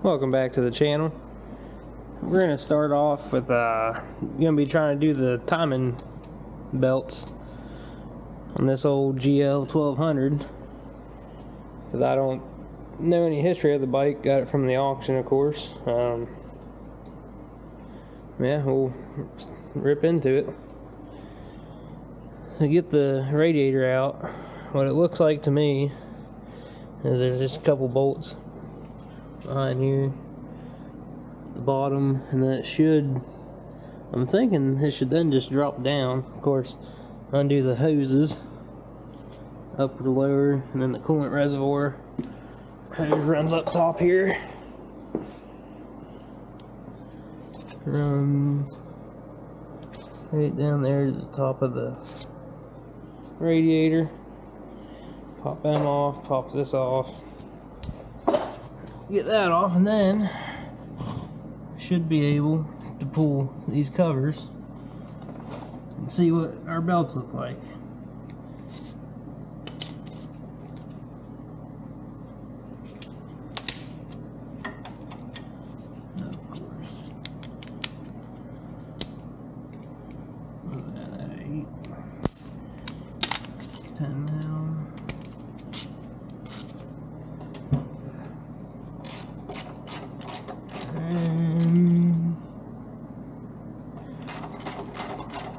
Welcome back to the channel. We're going to start off with going to be trying to do the timing belts on this old GL 1200 because I don't know any history of the bike. Got it from the auction, of course. Yeah, we'll rip into it. To get the radiator out, what it looks like to me is there's just a couple bolts behind here, the bottom, and then it should, I'm thinking it should then just drop down. Of course, undo the hoses, upper to lower, and then the coolant reservoir hose runs up top here. Runs right down there to the top of the radiator. Pop them off, pop this off. Get that off, and then should be able to pull these covers and see what our belts look like. Of course. What was that, 8? 10 now.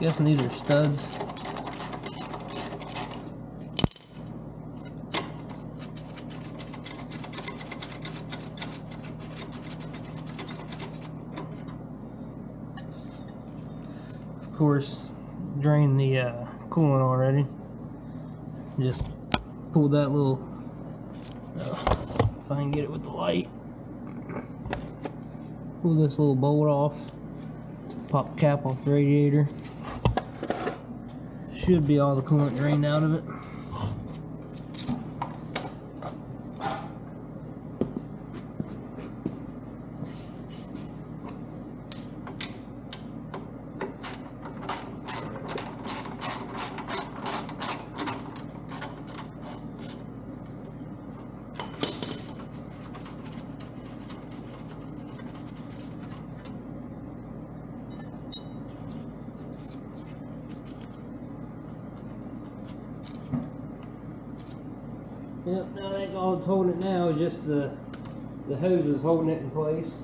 Guessing these are studs. Of course, drain the coolant already. Just pull that little, if I can get it with the light, pull this little bolt off, pop the cap off the radiator. Should be all the coolant drained out of it. Yep, I think all that's holding it now is just the hose is holding it in place.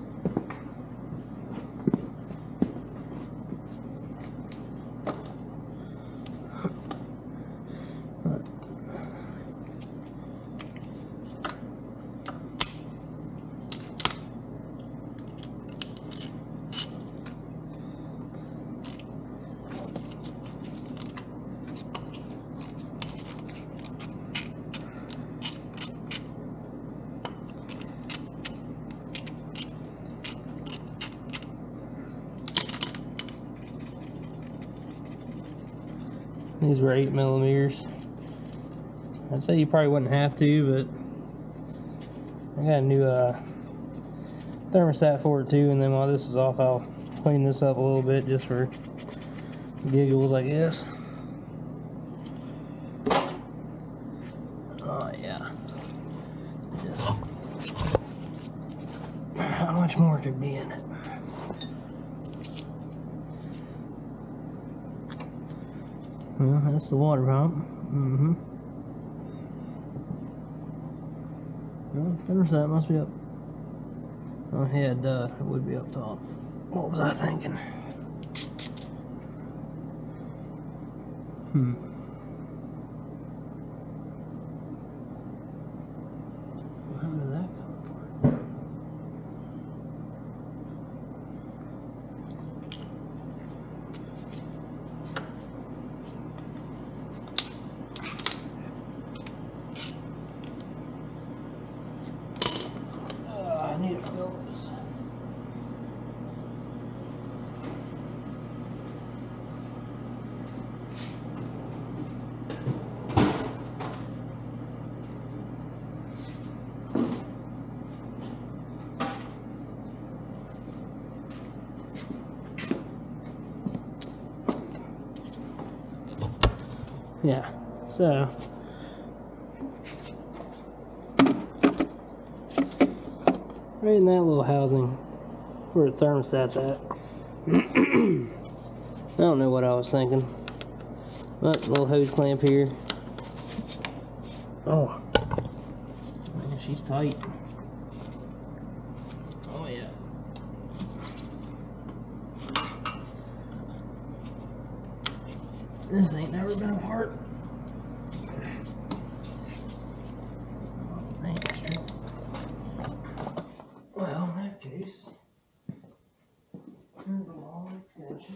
These were 8mm. I'd say you probably wouldn't have to, but I got a new thermostat for it too, and then while this is off, I'll clean this up a little bit just for giggles, I guess. Oh yeah. Just how much more could be in it? Well, that's the water pump. Well, thermostat must be up. Oh yeah, duh, it would be up top. What was I thinking? How did that go? I need to fill this. Yeah, so right in that little housing where the thermostat's at. I don't know what I was thinking. But little hose clamp here. Oh, man, she's tight. Oh yeah. This ain't never been apart. Oh, man. Well, in that case, here's the long extension.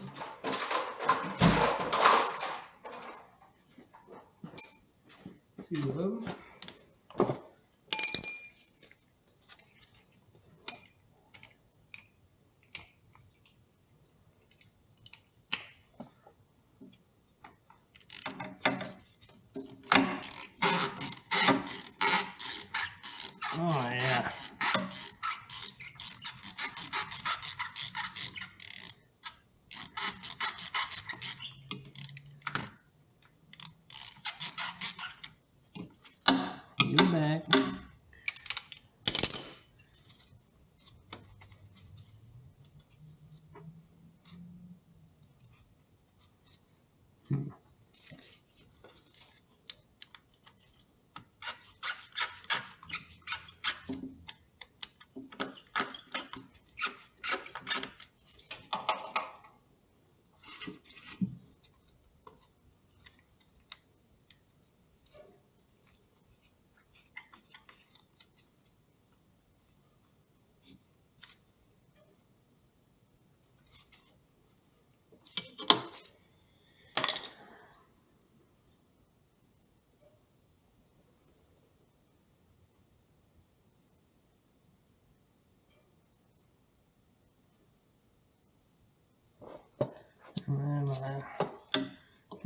Two of them. Oh yeah. You're back.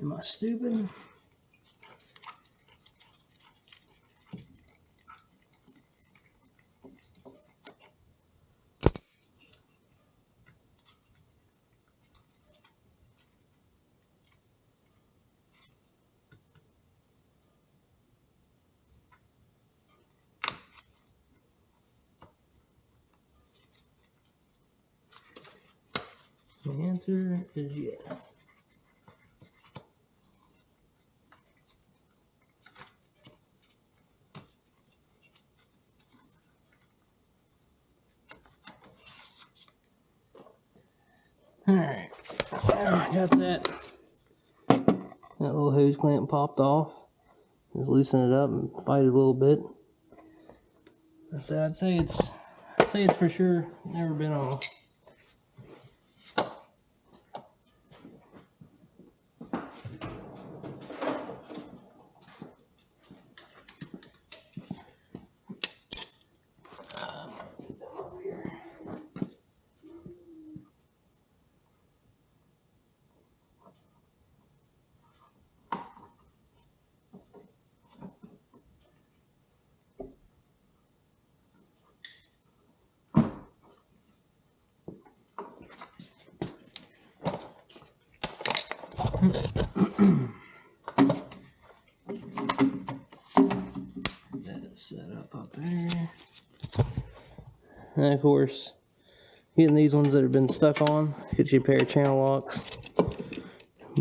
Am I stupid? The answer is yes. Alright, got that little hose clamp popped off. Just loosen it up and fight it a little bit. So I'd say it's for sure never been on. That is set up there. And of course, getting these ones that have been stuck on, get you a pair of channel locks,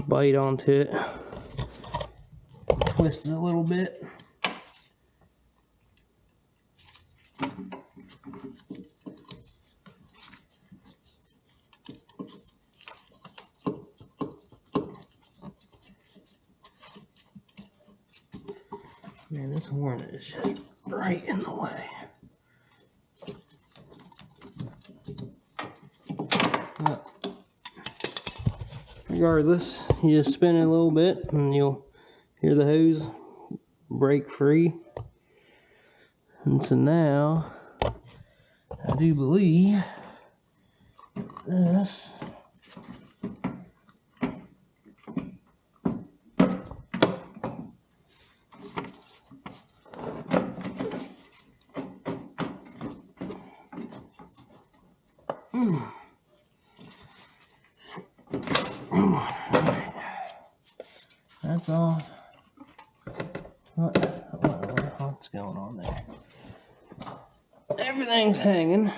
bite onto it, twist it a little bit. Man, this horn is just right in the way. But regardless, you just spin it a little bit and you'll hear the hose break free. And so now, I do believe this come on. Right. That's all. What's going on there? everything's hanging.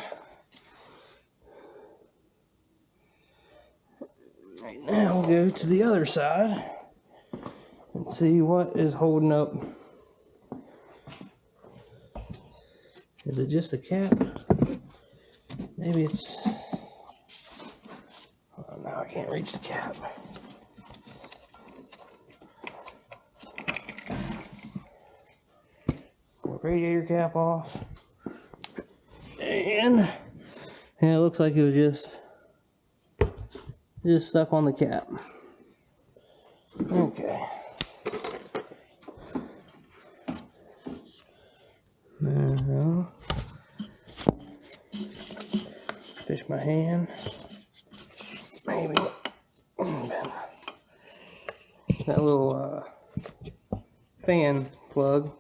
Right now we'll go to the other side and see what is holding up. Is it just a cap? Maybe it's... Oh, no, I can't reach the cap. Pull the radiator cap off. And it looks like it was just stuck on the cap. Okay. Now, fish my hand. Maybe. That little fan plug.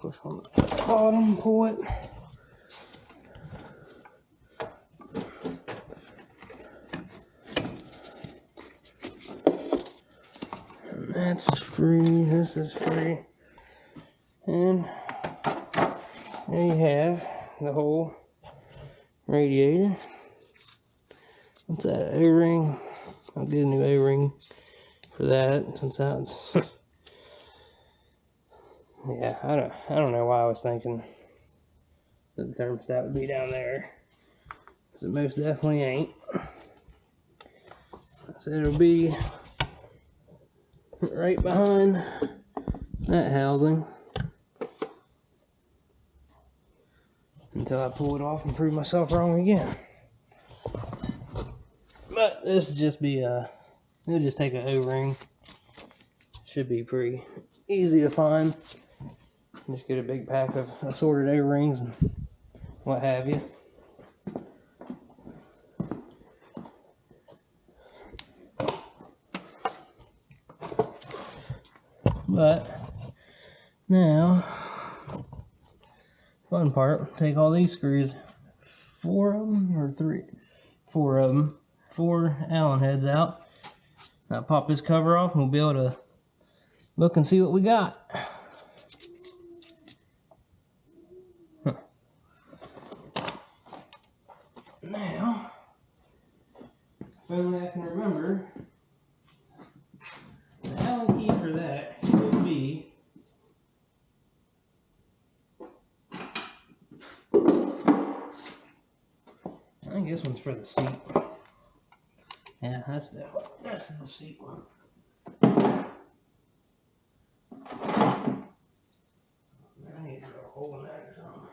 Push on the bottom, pull it. And that's free, this is free. And there you have the whole radiator. What's that, O-ring? I'll get a new O-ring for that since that's yeah, I don't know why I was thinking that the thermostat would be down there, because it most definitely ain't. So it'll be right behind that housing until I pull it off and prove myself wrong again. But this will just be it'll just take a O-ring. Should be pretty easy to find. Just get a big pack of assorted O-rings and what have you. But now, fun part, take all these screws, 4 of them or 3? 4 of them, 4 Allen heads out. Now pop this cover off and we'll be able to look and see what we got. Now, if only I can remember, the Allen key for that would be I think this one's for the seat. Yeah, that's the seat one. I need to put a hole in that or something.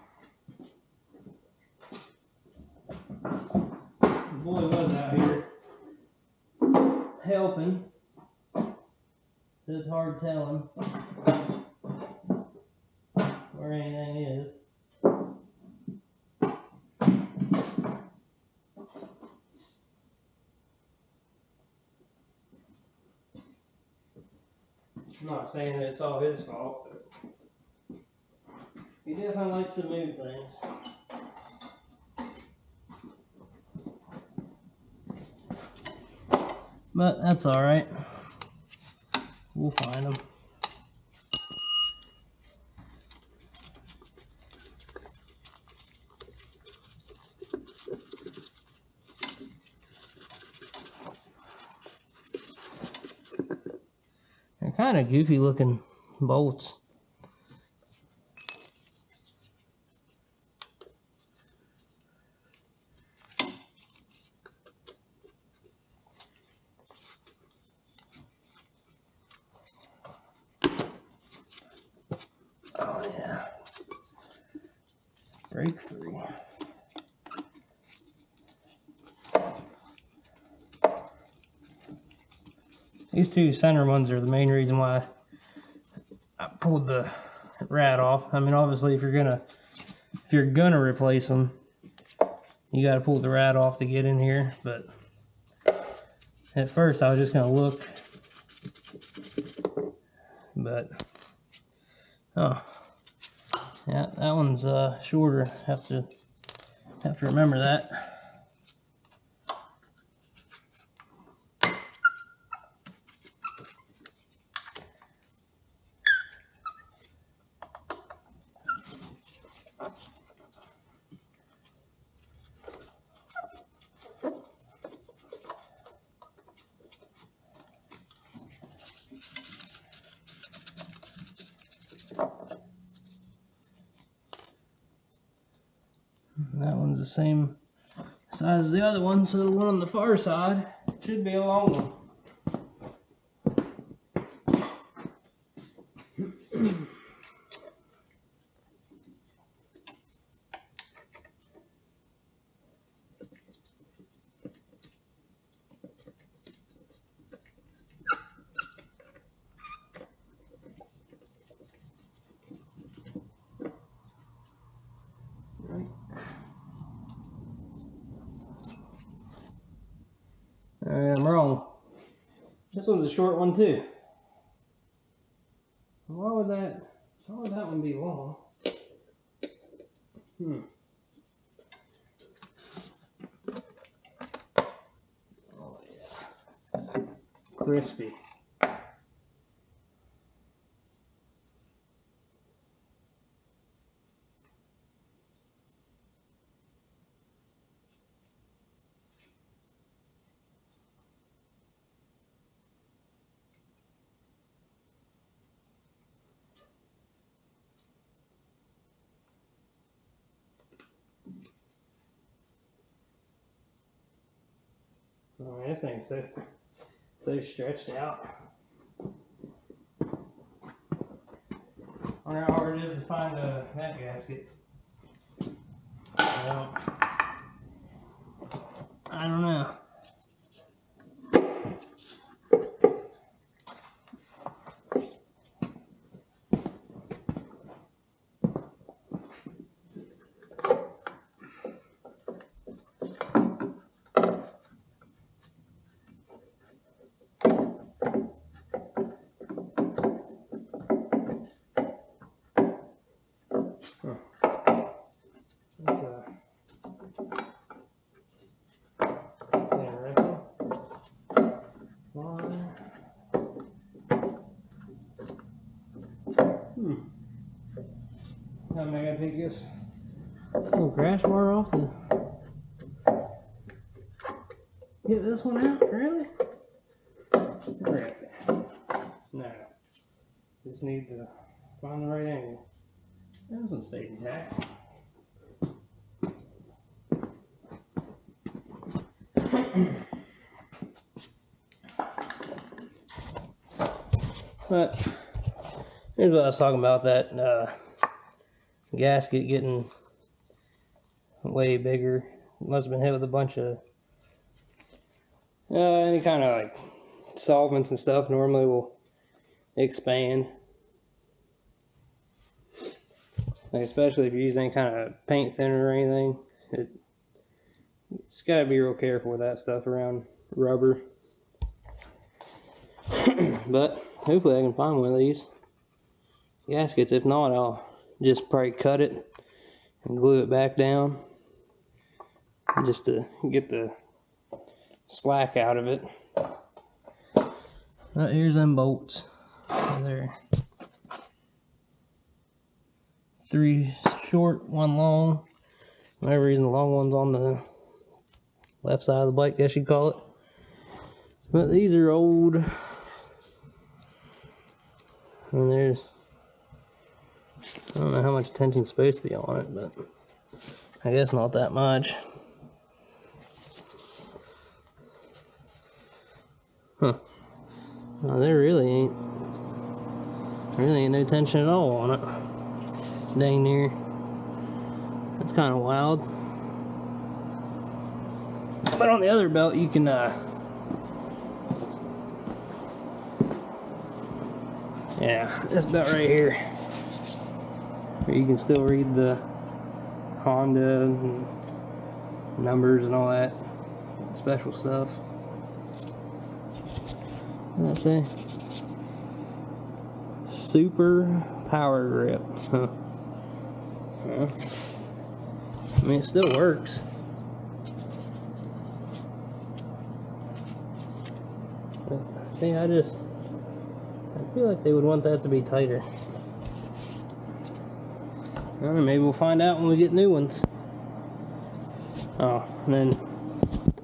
The boy was out here helping. It's hard telling where anything is. I'm not saying that it's all his fault, but he definitely likes to move things. But that's alright. We'll find them. They're kind of goofy looking bolts. Oh yeah. Break free. These two center ones are the main reason why I pulled the rad off. I mean, obviously, if you're gonna replace them, you got to pull the rad off to get in here. But at first, I was just gonna look. But oh, yeah, that one's shorter. Have to remember that. And that one's the same size as the other one, so the one on the far side should be a long one. I'm wrong. This one's a short one too. Why would that one be long? Oh yeah. Crispy. Oh, man, this thing's so stretched out. I wonder how hard it is to find that gasket. Well, I don't know. Now I gotta take this little grass bar off to get this one out, really? No. Just need to find the right angle. That one stayed intact. But here's what I was talking about, that gasket getting way bigger. Must have been hit with a bunch of any kind of like solvents and stuff. Normally will expand, like especially if you're using any kind of paint thinner or anything. It's got to be real careful with that stuff around rubber. But hopefully I can find one of these gaskets. If not, I'll just probably cut it and glue it back down just to get the slack out of it. Here's them bolts. There. 3 short, 1 long. For whatever reason, the long one's on the left side of the bike, I guess you'd call it. But these are old. And there's, I don't know how much tension's supposed to be on it, but I guess not that much. Huh. No, there really ain't no tension at all on it. Dang near. That's kind of wild. But on the other belt you can yeah, this belt right here, where you can still read the Honda and numbers and all that special stuff. What did I say? Super power grip. Huh. Well, I mean, it still works. But, see, I feel like they would want that to be tighter. I don't know, maybe we'll find out when we get new ones. Oh, and then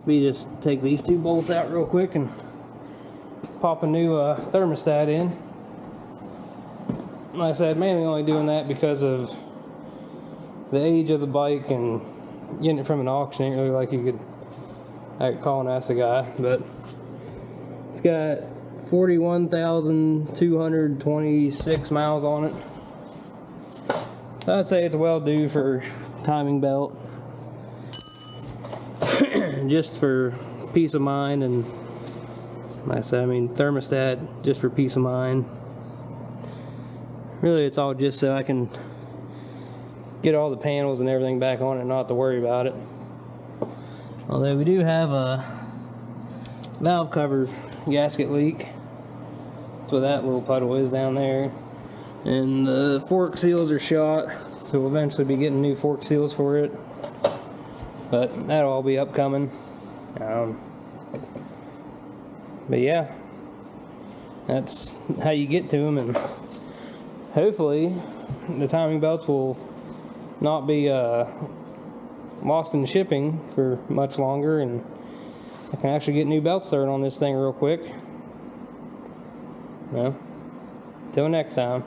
we just take these 2 bolts out real quick and pop a new thermostat in. Like I said, mainly only doing that because of the age of the bike and getting it from an auction ain't really like you could call and ask the guy, but it's got 41,226 miles on it. So I'd say it's well due for timing belt. Just for peace of mind, and like I said, I mean thermostat just for peace of mind. Really it's all just so I can get all the panels and everything back on it and not have to worry about it. Although we do have a valve cover gasket leak. That's what that little puddle is down there. And the fork seals are shot, so we'll eventually be getting new fork seals for it. But that'll all be upcoming. But yeah, that's how you get to them, and hopefully the timing belts will not be lost in shipping for much longer, and I can actually get new belts thrown on this thing real quick. Well, till next time.